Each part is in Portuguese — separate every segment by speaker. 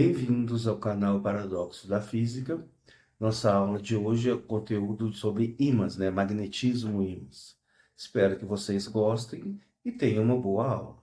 Speaker 1: Bem-vindos ao canal Paradoxo da Física. Nossa aula de hoje é conteúdo sobre ímãs, magnetismo e ímãs. Espero que vocês gostem e tenham uma boa aula.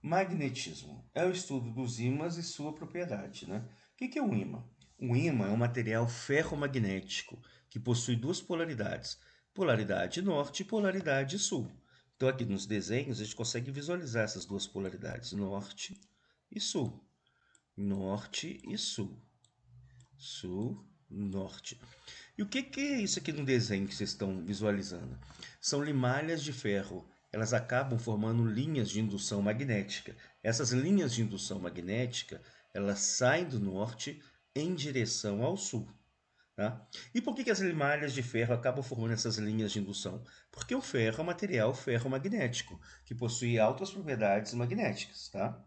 Speaker 1: Magnetismo é o estudo dos ímãs e sua propriedade, O que é um ímã? Um ímã é um material ferromagnético que possui duas polaridades, polaridade norte e polaridade sul. Então aqui nos desenhos a gente consegue visualizar essas duas polaridades, norte e sul. Norte e sul. Sul, norte. E o que é isso aqui no desenho que vocês estão visualizando? São limalhas de ferro. Elas acabam formando linhas de indução magnética. Essas linhas de indução magnética, elas saem do norte em direção ao sul. Tá? E por que as limalhas de ferro acabam formando essas linhas de indução? Porque o ferro é um material ferromagnético, que possui altas propriedades magnéticas. Tá?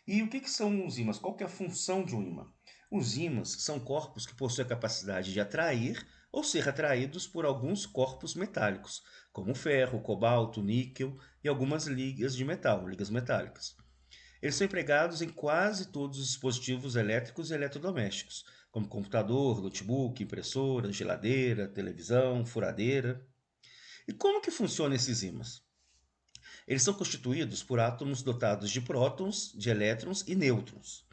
Speaker 1: E o que são os ímãs? Qual que é a função de um ímã? Os ímãs são corpos que possuem a capacidade de atrair ou ser atraídos por alguns corpos metálicos, como ferro, cobalto, níquel e algumas ligas de metal, ligas metálicas. Eles são empregados em quase todos os dispositivos elétricos e eletrodomésticos, como computador, notebook, impressora, geladeira, televisão, furadeira. E como que funcionam esses ímãs? Eles são constituídos por átomos dotados de prótons, de elétrons e nêutrons.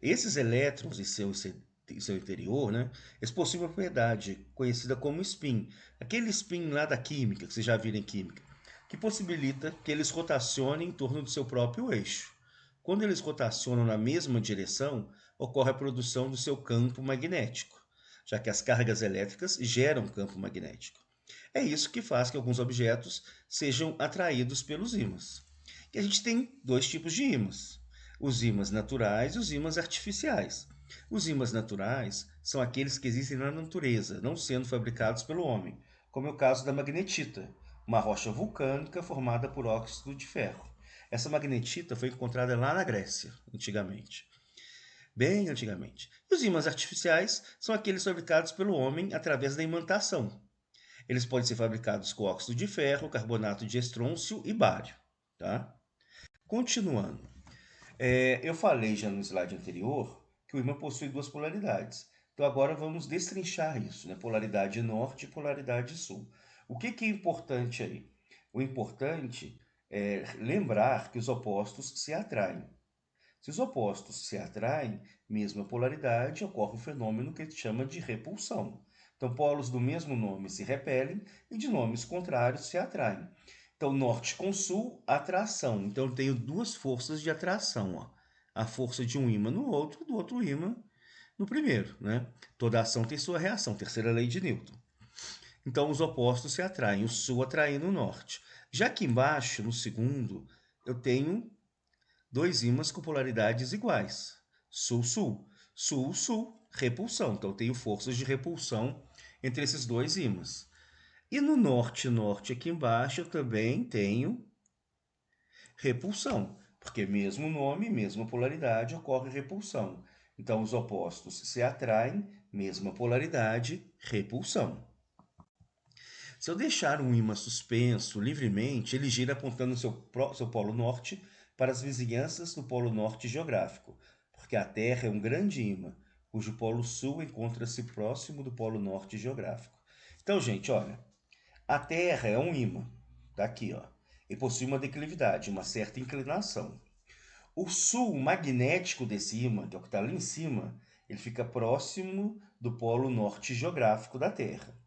Speaker 1: Esses elétrons em seu interior, eles possuem uma propriedade conhecida como spin. Aquele spin lá da química, que vocês já viram em química, que possibilita que eles rotacionem em torno do seu próprio eixo. Quando eles rotacionam na mesma direção, ocorre a produção do seu campo magnético, já que as cargas elétricas geram campo magnético. É isso que faz que alguns objetos sejam atraídos pelos ímãs. E a gente tem dois tipos de ímãs: os ímãs naturais e os ímãs artificiais. Os ímãs naturais são aqueles que existem na natureza, não sendo fabricados pelo homem, como é o caso da magnetita, uma rocha vulcânica formada por óxido de ferro. Essa magnetita foi encontrada lá na Grécia, antigamente. Bem antigamente. E os ímãs artificiais são aqueles fabricados pelo homem através da imantação. Eles podem ser fabricados com óxido de ferro, carbonato de estrôncio e bário. Tá? Continuando. Eu falei já no slide anterior que o ímã possui duas polaridades. Então agora vamos destrinchar isso, polaridade norte e polaridade sul. O que é importante aí? O importante é lembrar que os opostos se atraem. Se os opostos se atraem, mesma polaridade, ocorre um fenômeno que a gente chama de repulsão. Então, polos do mesmo nome se repelem e de nomes contrários se atraem. Então, norte com sul, atração. Então, eu tenho duas forças de atração. Ó. A força de um ímã no outro, do outro ímã no primeiro. Toda ação tem sua reação, terceira lei de Newton. Então, os opostos se atraem, o sul atraindo o norte. Já aqui embaixo, no segundo, eu tenho dois ímãs com polaridades iguais. Sul-sul. Sul-sul, repulsão. Então, eu tenho forças de repulsão entre esses dois ímãs. E no norte-norte aqui embaixo eu também tenho repulsão, porque mesmo nome, mesma polaridade, ocorre repulsão. Então, os opostos se atraem, mesma polaridade, repulsão. Se eu deixar um ímã suspenso livremente, ele gira apontando seu polo norte para as vizinhanças do polo norte geográfico, porque a Terra é um grande ímã, cujo polo sul encontra-se próximo do polo norte geográfico. Então, gente, olha, a Terra é um ímã, tá aqui, ó, e possui uma declividade, uma certa inclinação. O sul magnético desse ímã, que é o que está ali em cima, ele fica próximo do polo norte geográfico da Terra.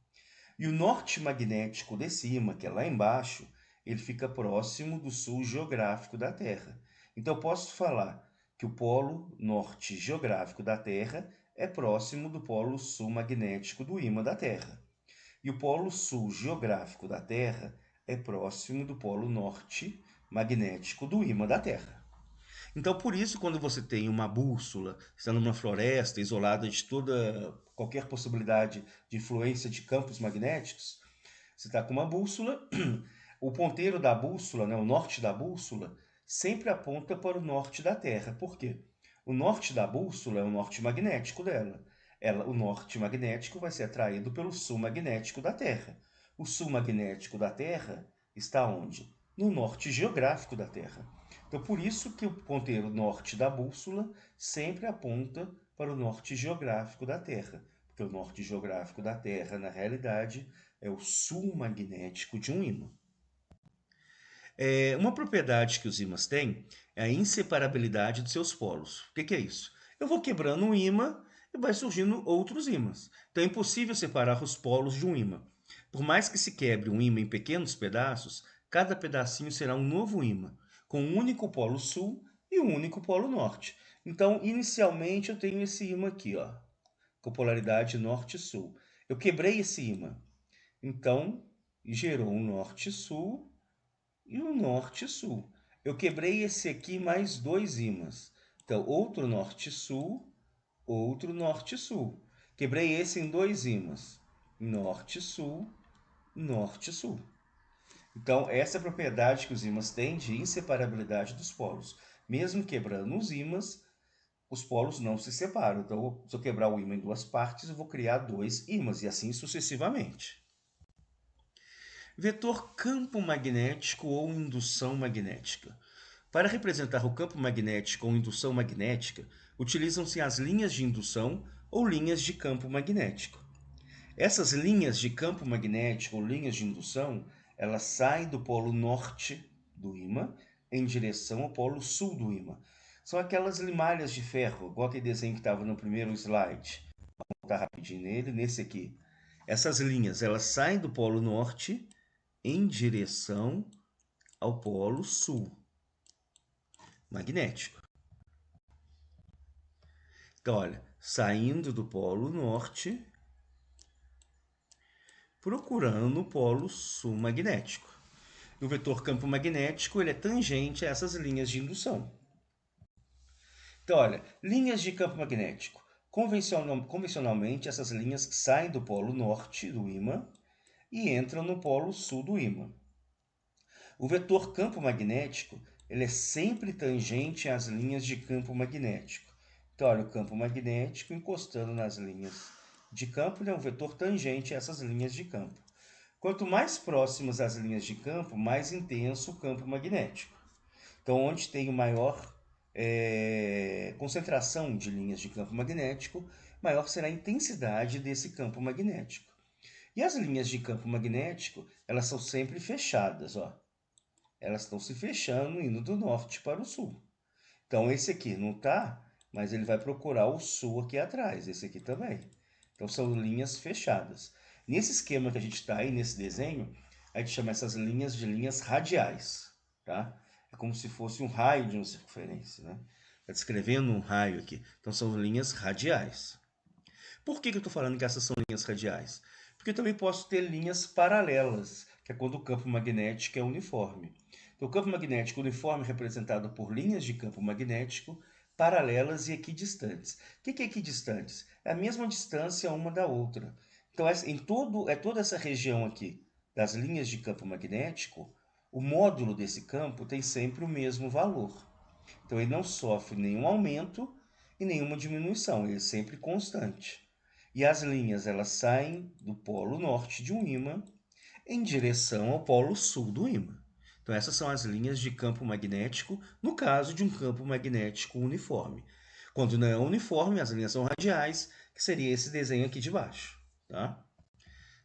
Speaker 1: E o norte magnético de cima, que é lá embaixo, ele fica próximo do sul geográfico da Terra. Então eu posso falar que o polo norte geográfico da Terra é próximo do polo sul magnético do ímã da Terra. E o polo sul geográfico da Terra é próximo do polo norte magnético do ímã da Terra. Então, por isso, quando você tem uma bússola, está numa floresta isolada de toda qualquer possibilidade de influência de campos magnéticos, você está com uma bússola, o ponteiro da bússola, o norte da bússola, sempre aponta para o norte da Terra. Por quê? O norte da bússola é o norte magnético dela. O norte magnético vai ser atraído pelo sul magnético da Terra. O sul magnético da Terra está onde? No norte geográfico da Terra. Então, por isso que o ponteiro norte da bússola sempre aponta para o norte geográfico da Terra, porque o norte geográfico da Terra, na realidade, é o sul magnético de um ímã. Uma propriedade que os ímãs têm é a inseparabilidade de seus polos. O que é isso? Eu vou quebrando um ímã e vai surgindo outros ímãs. Então é impossível separar os polos de um ímã. Por mais que se quebre um ímã em pequenos pedaços, cada pedacinho será um novo ímã, com um único polo sul e um único polo norte. Então, inicialmente, eu tenho esse ímã aqui, ó, com polaridade norte-sul. Eu quebrei esse ímã, então gerou um norte-sul e um norte-sul. Eu quebrei esse aqui mais dois ímãs. Então, outro norte-sul, outro norte-sul. Quebrei esse em dois ímãs. Norte-sul, norte-sul. Então, essa é a propriedade que os ímãs têm de inseparabilidade dos polos. Mesmo quebrando os ímãs, os polos não se separam. Então, se eu quebrar o ímã em duas partes, eu vou criar dois ímãs, e assim sucessivamente. Vetor campo magnético ou indução magnética. Para representar o campo magnético ou indução magnética, utilizam-se as linhas de indução ou linhas de campo magnético. Essas linhas de campo magnético ou linhas de indução, elas saem do polo norte do ímã em direção ao polo sul do ímã. São aquelas limalhas de ferro, igual aquele desenho que estava no primeiro slide. Vou voltar rapidinho nele, nesse aqui. Essas linhas, elas saem do polo norte em direção ao polo sul magnético. Então, olha, saindo do polo norte, procurando o polo sul magnético. E o vetor campo magnético ele é tangente a essas linhas de indução. Então, olha, linhas de campo magnético. Convencionalmente, essas linhas saem do polo norte do ímã e entram no polo sul do ímã. O vetor campo magnético ele é sempre tangente às linhas de campo magnético. Então, olha, o campo magnético encostando nas linhas de campo ele é um vetor tangente a essas linhas de campo. Quanto mais próximas as linhas de campo, mais intenso o campo magnético. Então, onde tem maior concentração de linhas de campo magnético, maior será a intensidade desse campo magnético. E as linhas de campo magnético, elas são sempre fechadas, ó. Elas estão se fechando, indo do norte para o sul. Então, esse aqui não está, mas ele vai procurar o sul aqui atrás, esse aqui também. Então, são linhas fechadas. Nesse esquema que a gente está aí, nesse desenho, a gente chama essas linhas de linhas radiais, tá? É como se fosse um raio de uma circunferência, né? Está descrevendo um raio aqui. Então, são linhas radiais. Por que eu estou falando que essas são linhas radiais? Porque eu também posso ter linhas paralelas, que é quando o campo magnético é uniforme. Então, o campo magnético uniforme é representado por linhas de campo magnético paralelas e equidistantes. O que é equidistantes? É a mesma distância uma da outra. Então, toda essa região aqui das linhas de campo magnético, o módulo desse campo tem sempre o mesmo valor. Então, ele não sofre nenhum aumento e nenhuma diminuição, ele é sempre constante. E as linhas elas saem do polo norte de um ímã em direção ao polo sul do ímã. Então, essas são as linhas de campo magnético, no caso de um campo magnético uniforme. Quando não é uniforme, as linhas são radiais, que seria esse desenho aqui de baixo. Tá?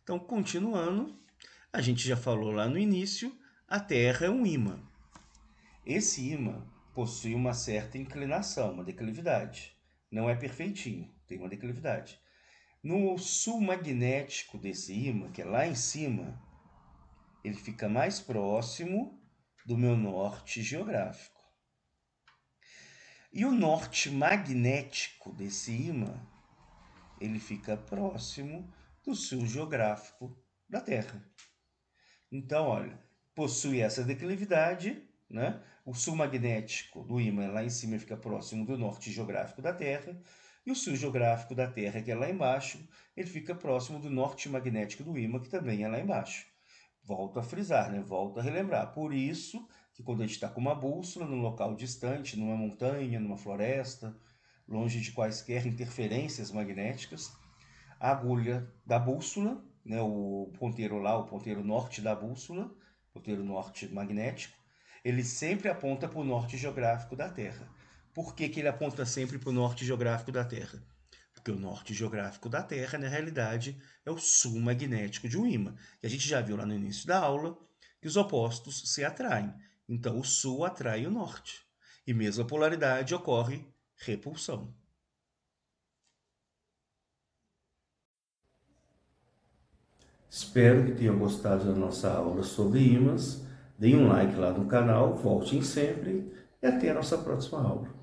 Speaker 1: Então, continuando, a gente já falou lá no início, a Terra é um ímã. Esse ímã possui uma certa inclinação, uma declividade. Não é perfeitinho, tem uma declividade. No sul magnético desse ímã, que é lá em cima, ele fica mais próximo do meu norte geográfico. E o norte magnético desse ímã, ele fica próximo do sul geográfico da Terra. Então, olha, possui essa declividade, né? O sul magnético do ímã lá em cima fica próximo do norte geográfico da Terra, e o sul geográfico da Terra, que é lá embaixo, ele fica próximo do norte magnético do ímã, que também é lá embaixo. Volto a frisar, né? Volto a relembrar. Por isso que quando a gente está com uma bússola num local distante, numa montanha, numa floresta, longe de quaisquer interferências magnéticas. A agulha da bússola, né, o ponteiro lá, o ponteiro norte da bússola, ponteiro norte magnético, ele sempre aponta para o norte geográfico da Terra. Por que ele aponta sempre para o norte geográfico da Terra? Porque o norte geográfico da Terra, na realidade, é o sul magnético de um ímã. E a gente já viu lá no início da aula que os opostos se atraem. Então, o sul atrai o norte. E mesmo a polaridade ocorre repulsão. Espero que tenham gostado da nossa aula sobre ímãs. Deem um like lá no canal, voltem sempre e até a nossa próxima aula.